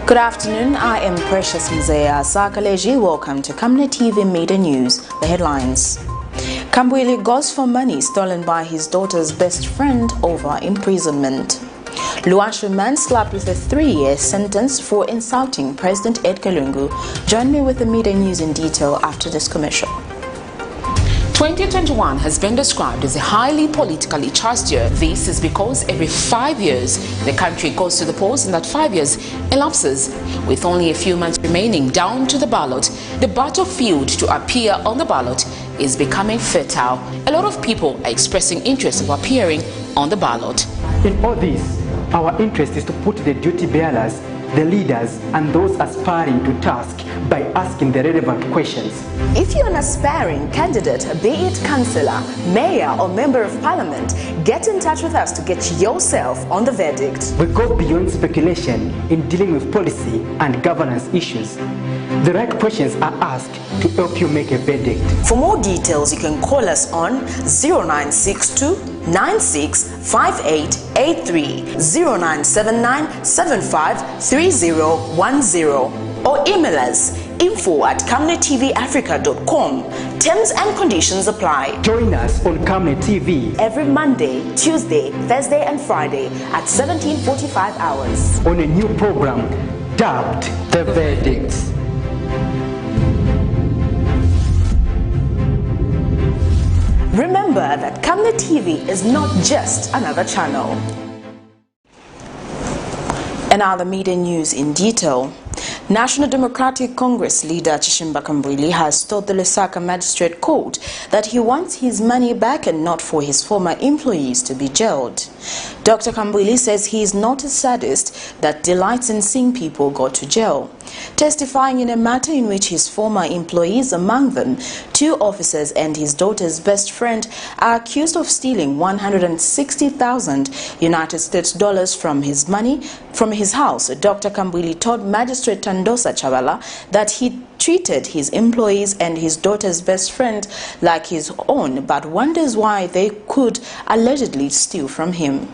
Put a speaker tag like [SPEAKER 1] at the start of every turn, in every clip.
[SPEAKER 1] Good afternoon, I am Precious Mzea Sakaleji. Welcome to Camnet TV Midday News. The headlines. KAMBWILI goes for money stolen by his daughter's best friend over imprisonment. LUANSHYA man slapped with a 3-year sentence for insulting President EDGAR Lungu. Join me with the Midday News in detail after this commercial.
[SPEAKER 2] 2021 has been described as a highly politically charged year. This is because every 5 years the country goes to the polls, and that 5 years elapses with only a few months remaining down to the ballot. The battlefield to appear on the ballot is becoming fertile. A lot of people are expressing interest of appearing on the ballot.
[SPEAKER 3] In all this, our interest is to put the duty bearers, the leaders, and those aspiring to task by asking the relevant questions.
[SPEAKER 1] If you're an aspiring candidate, be it councillor, mayor, or member of parliament, get in touch with us to get yourself on the verdict.
[SPEAKER 3] We go beyond speculation in dealing with policy and governance issues. The right questions are asked to help you make a verdict. For more details, you can call us on 0962 965883, 0979 753010, or email us info@camnettvafrica.com. Terms and conditions apply. Join us on Camnet TV
[SPEAKER 1] every Monday, Tuesday, Thursday, and Friday at 17:45 hours
[SPEAKER 3] on a new program dubbed The Verdicts.
[SPEAKER 1] Remember that Camnet TV is not just another channel. And now the Midday News in detail. National Democratic Congress leader KAMBWILI has told the Lusaka Magistrate Court that he wants his money back and not for his former employees to be jailed. Dr. KAMBWILI says he is not a sadist that delights in seeing people go to jail. Testifying in a matter in which his former employees, among them 2 officers and his daughter's best friend, are accused of stealing 160,000 United States dollars from his house, Dr. KAMBWILI told Magistrate Tandosa Chavala that he treated his employees and his daughter's best friend like his own, but wonders why they could allegedly steal from him.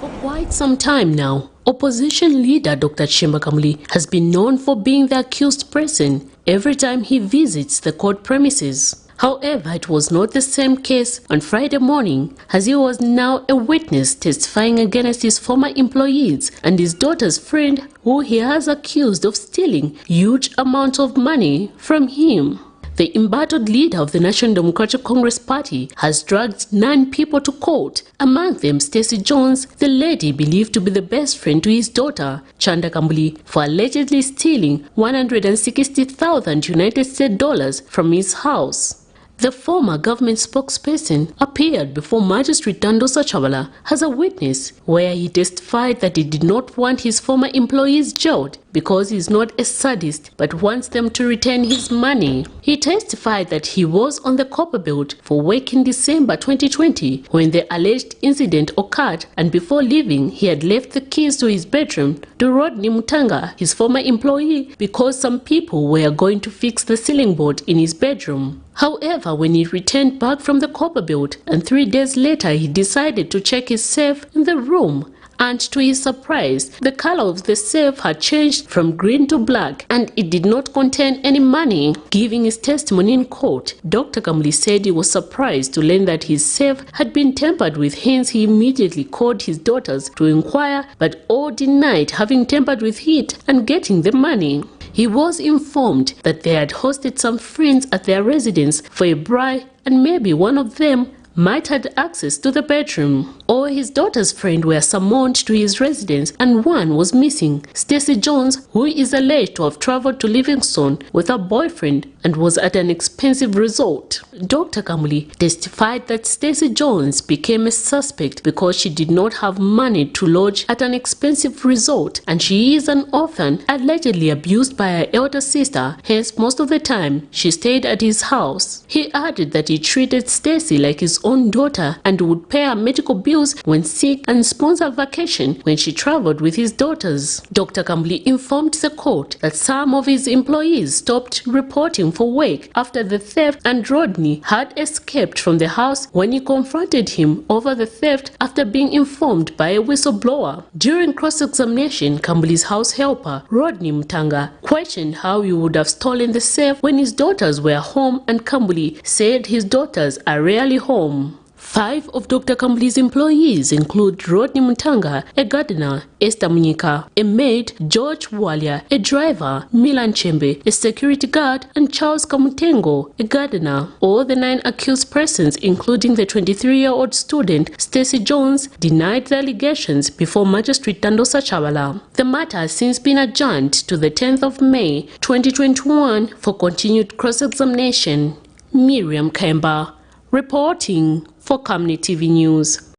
[SPEAKER 4] For quite some time now, opposition leader Dr. KAMBWILI has been known for being the accused person every time he visits the court premises. However, it was not the same case on Friday morning, as he was now a witness testifying against his former employees and his daughter's friend, who he has accused of stealing huge amounts of money from him. The embattled leader of the National Democratic Congress Party has dragged 9 people to court, among them Stacey Jones, the lady believed to be the best friend to his daughter, Chanda KAMBWILI, for allegedly stealing 160,000 United States dollars from his house. The former government spokesperson appeared before Magistrate Tandosa Chavala as a witness, where he testified that he did not want his former employees jailed because he is not a sadist but wants them to return his money. He testified that he was on the copper belt for work in December 2020 when the alleged incident occurred, and before leaving he had left the keys to his bedroom to Rodney Mutanga, his former employee, because some people were going to fix the ceiling board in his bedroom. However, when he returned back from the copper belt and 3 days later he decided to check his safe in the room, and to his surprise, the color of the safe had changed from green to black and it did not contain any money. Giving his testimony in court, Dr. KAMBWILI said he was surprised to learn that his safe had been tampered with, hence he immediately called his daughters to inquire, but all denied having tampered with it and getting the money. He was informed that they had hosted some friends at their residence for a braai, and maybe one of them might have access to the bedroom. All his daughter's friends were summoned to his residence and one was missing, Stacey Jones, who is alleged to have traveled to Livingstone with her boyfriend and was at an expensive resort. Dr. KAMBWILI testified that Stacey Jones became a suspect because she did not have money to lodge at an expensive resort, and she is an orphan allegedly abused by her elder sister, hence most of the time she stayed at his house. He added that he treated Stacey like his own daughter and would pay her medical bills when sick and sponsor vacation when she traveled with his daughters. Dr. KAMBWILI informed the court that some of his employees stopped reporting for work after the theft, and Rodney had escaped from the house when he confronted him over the theft after being informed by a whistleblower. During cross-examination, KAMBWILI's house helper, Rodney Mutanga, questioned how he would have stolen the safe when his daughters were home, and KAMBWILI said his daughters are rarely home. 5 of Dr. KAMBWILI's employees include Rodney Mutanga, a gardener, Esther Munyika, a maid, George Walia, a driver, Milan Chembe, a security guard, and Charles Kamutengo, a gardener. All the 9 accused persons, including the 23-year-old student, Stacey Jones, denied the allegations before Magistrate Tandosa Chavala. The matter has since been adjourned to the 10th of May, 2021 for continued cross-examination. Miriam Kemba, reporting for Camnet TV News.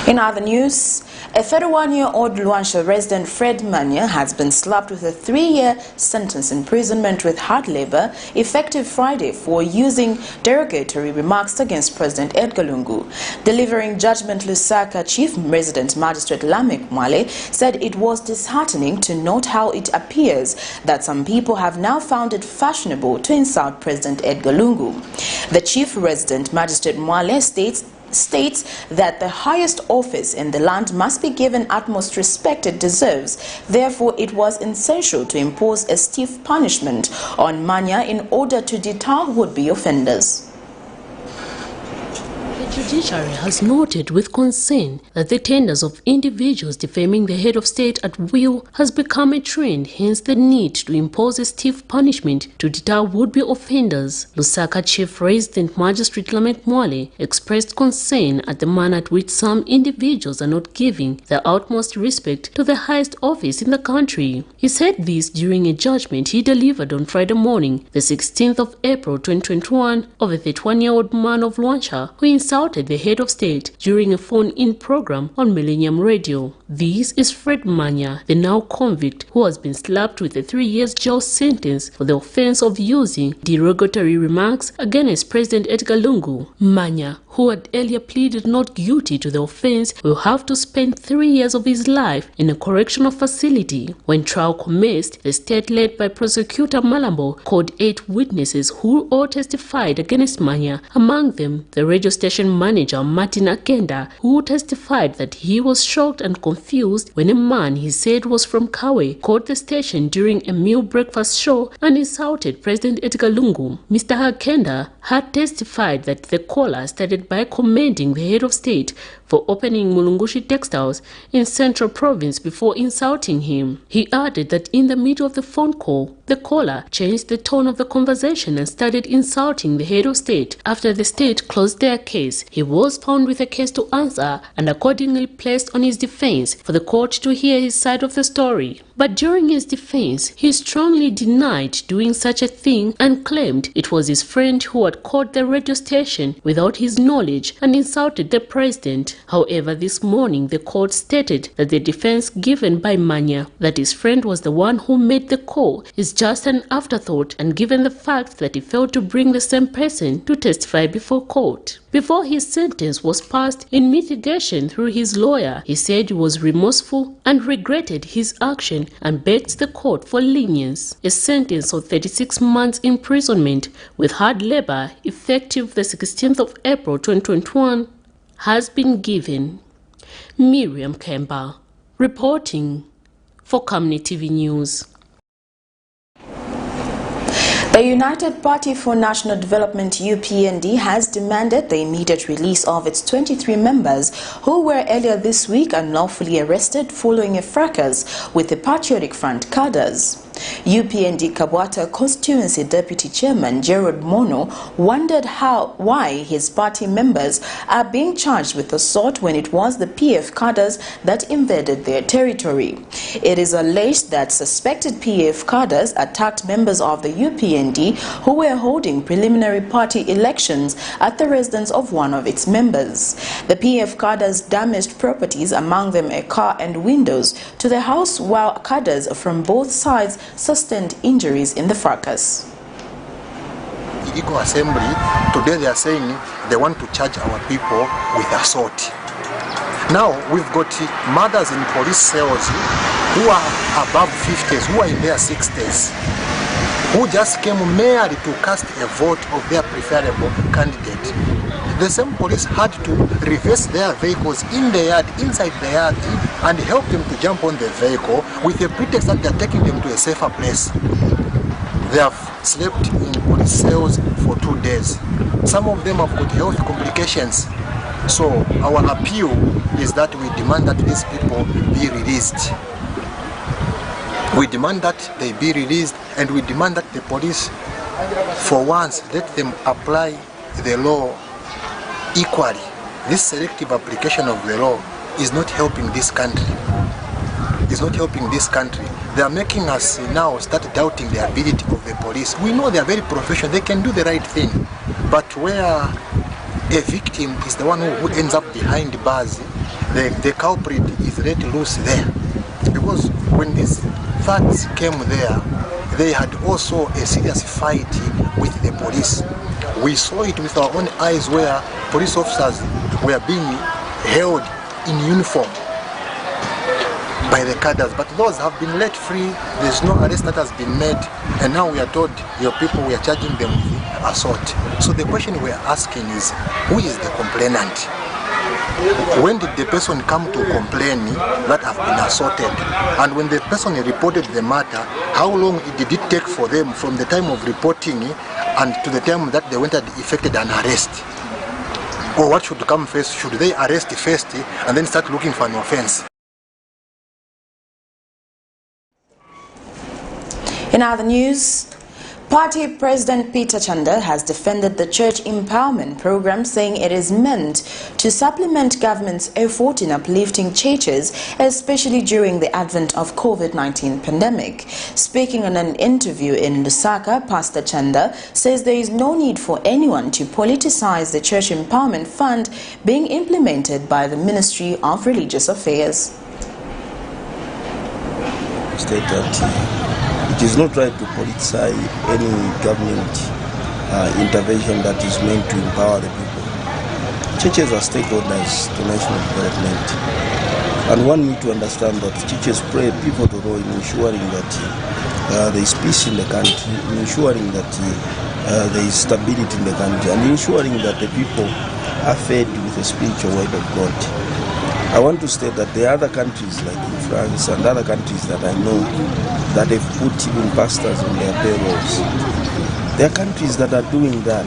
[SPEAKER 1] In other news, a 31-year-old LUANSHYA resident, Fred Manya, has been slapped with a 3-year sentence imprisonment with hard labor effective Friday for using derogatory remarks against President Edgar Lungu. Delivering judgment, Lusaka Chief Resident Magistrate Mwale said it was disheartening to note how it appears that some people have now found it fashionable to insult President Edgar Lungu. The Chief Resident Magistrate Mwale states that the highest office in the land must be given utmost respect it deserves. Therefore, it was essential to impose a stiff punishment on Manya in order to deter would-be offenders.
[SPEAKER 4] The judiciary has noted with concern that the tenders of individuals defaming the head of state at will has become a trend, hence the need to impose a stiff punishment to deter would-be offenders. Lusaka Chief Resident Magistrate Mwale expressed concern at the manner at which some individuals are not giving the utmost respect to the highest office in the country. He said this during a judgment he delivered on Friday morning, the 16th of April 2021, of a 31-year-old man of LUANSHYA who insulted the head of state during a phone-in program on Millennium Radio. This is Fred Manya, the now convict who has been slapped with a 3-year jail sentence for the offense of using derogatory remarks against President Edgar Lungu. Manya, who had earlier pleaded not guilty to the offense, will have to spend 3 years of his life in a correctional facility. When trial commenced, the state led by prosecutor Malambo called 8 witnesses who all testified against Manya, among them the radio station manager Martin Akenda, who testified that he was shocked and confused when a man he said was from Kawe called the station during a meal breakfast show and insulted President Edgar Lungu. Mr. Akenda had testified that the caller started by commending the head of state for opening Mulungushi Textiles in Central Province before insulting him. He added that in the middle of the phone call, the caller changed the tone of the conversation and started insulting the head of state. After the state closed their case, he was found with a case to answer and accordingly placed on his defense for the court to hear his side of the story. But during his defense, he strongly denied doing such a thing and claimed it was his friend who had called the radio station without his knowledge and insulted the president. However, this morning the court stated that the defense given by Manya, that his friend was the one who made the call, is just an afterthought, and given the fact that he failed to bring the same person to testify before court. Before his sentence was passed in mitigation through his lawyer, he said he was remorseful and regretted his action and begged the court for lenience. A sentence of 36 months imprisonment with hard labor effective the 16th of April 2021 has been given. Miriam Kemba, reporting for Camnet TV News.
[SPEAKER 1] The United Party for National Development UPND has demanded the immediate release of its 23 members who were earlier this week unlawfully arrested following a fracas with the Patriotic Front cadres. UPND Kabwata Constituency Deputy Chairman Gerald Mono wondered why his party members are being charged with assault when it was the PF cadres that invaded their territory. It is alleged that suspected PF cadres attacked members of the UPND who were holding preliminary party elections at the residence of one of its members. The PF cadres damaged properties, among them a car and windows, to the house, while cadres from both sides sustained injuries in the fracas.
[SPEAKER 5] The Eco Assembly, today they are saying they want to charge our people with assault. Now we've got mothers in police cells who are above 50s, who are in their 60s. who just came merely to cast a vote of their preferable candidate. The same police had to reverse their vehicles in the yard, inside the yard, and help them to jump on the vehicle with the pretext that they are taking them to a safer place. They have slept in police cells for 2 days. Some of them have got health complications. So our appeal is that we demand that these people be released. We demand that they be released, and we demand that the police, for once, let them apply the law equally. This selective application of the law is not helping this country. It's not helping this country. They are making us now start doubting the ability of the police. We know they are very professional, they can do the right thing. But where a victim is the one who ends up behind bars, the culprit is let loose there. Because when these thugs came there, they had also a serious fight with the police. We saw it with our own eyes where police officers were being held in uniform by the cadres, but those have been let free. There's no arrest that has been made, and now we are told your people, we are charging them with assault. So the question we are asking is, who is the complainant? When did the person come to complain that have been assaulted? And when the person reported the matter, how long did it take for them from the time of reporting and to the time that they went and effected an arrest? Or what should come first? Should they arrest first and then start looking for an offense?
[SPEAKER 1] In other news, Party President Peter Chanda has defended the church empowerment program, saying it is meant to supplement government's effort in uplifting churches, especially during the advent of COVID-19 pandemic. Speaking in an interview in Lusaka, Pastor Chanda says there is no need for anyone to politicize the church empowerment fund being implemented by the Ministry of Religious Affairs.
[SPEAKER 6] It is not right to politicize any government intervention that is meant to empower the people. Churches are stakeholders to national development, and one need to understand that churches play a pivotal role in ensuring that there is peace in the country, in ensuring that there is stability in the country, and ensuring that the people are fed with the spiritual word of God. I want to state that there are other countries like in France and other countries that I know that have put even pastors on their payrolls. There are countries that are doing that.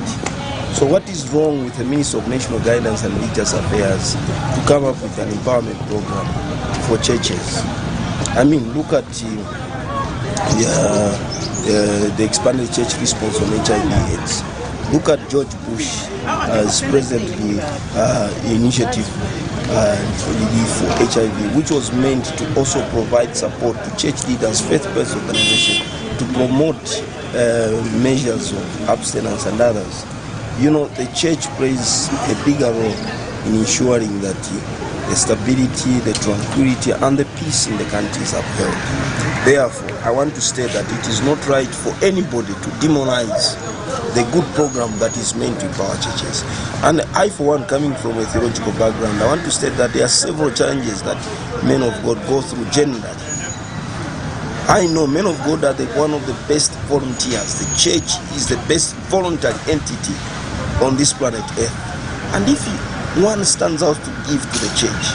[SPEAKER 6] So what is wrong with the Ministry of National Guidance and Religious Affairs to come up with an empowerment program for churches? I mean, look at the expanded church response on HIV/AIDS. Look at George Bush as president initiative for HIV, which was meant to also provide support to church leaders, faith-based organizations, to promote measures of abstinence and others. You know, the church plays a bigger role in ensuring that the stability, the tranquility, and the peace in the country is upheld. Therefore, I want to state that it is not right for anybody to demonize the good program that is meant to empower churches. And I, for one, coming from a theological background, I want to state that there are several challenges that men of God go through generally. I know men of God are one of the best volunteers. The church is the best voluntary entity on this planet Earth. And if one stands out to give to the church,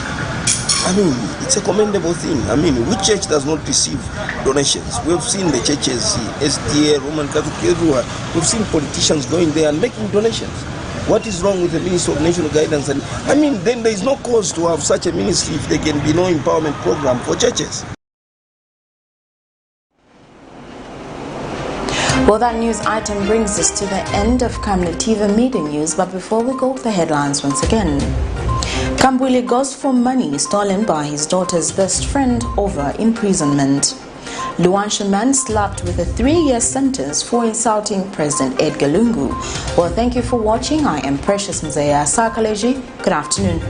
[SPEAKER 6] I mean, it's a commendable thing. I mean, which church does not receive donations? We've seen the churches, SDA, Roman Catholic, everywhere. We've seen politicians going there and making donations. What is wrong with the Ministry of National Guidance? And I mean, then there is no cause to have such a ministry if there can be no empowerment program for churches.
[SPEAKER 1] Well, that news item brings us to the end of Camnet TV Midday News, but before we go to the headlines once again. KAMBWILI goes for money stolen by his daughter's best friend over imprisonment. LUANSHYA man slapped with a 3-year sentence for insulting President EDGAR LUNGU. Well, thank you for watching. I am Precious Mzaya Sakaleji. Good afternoon.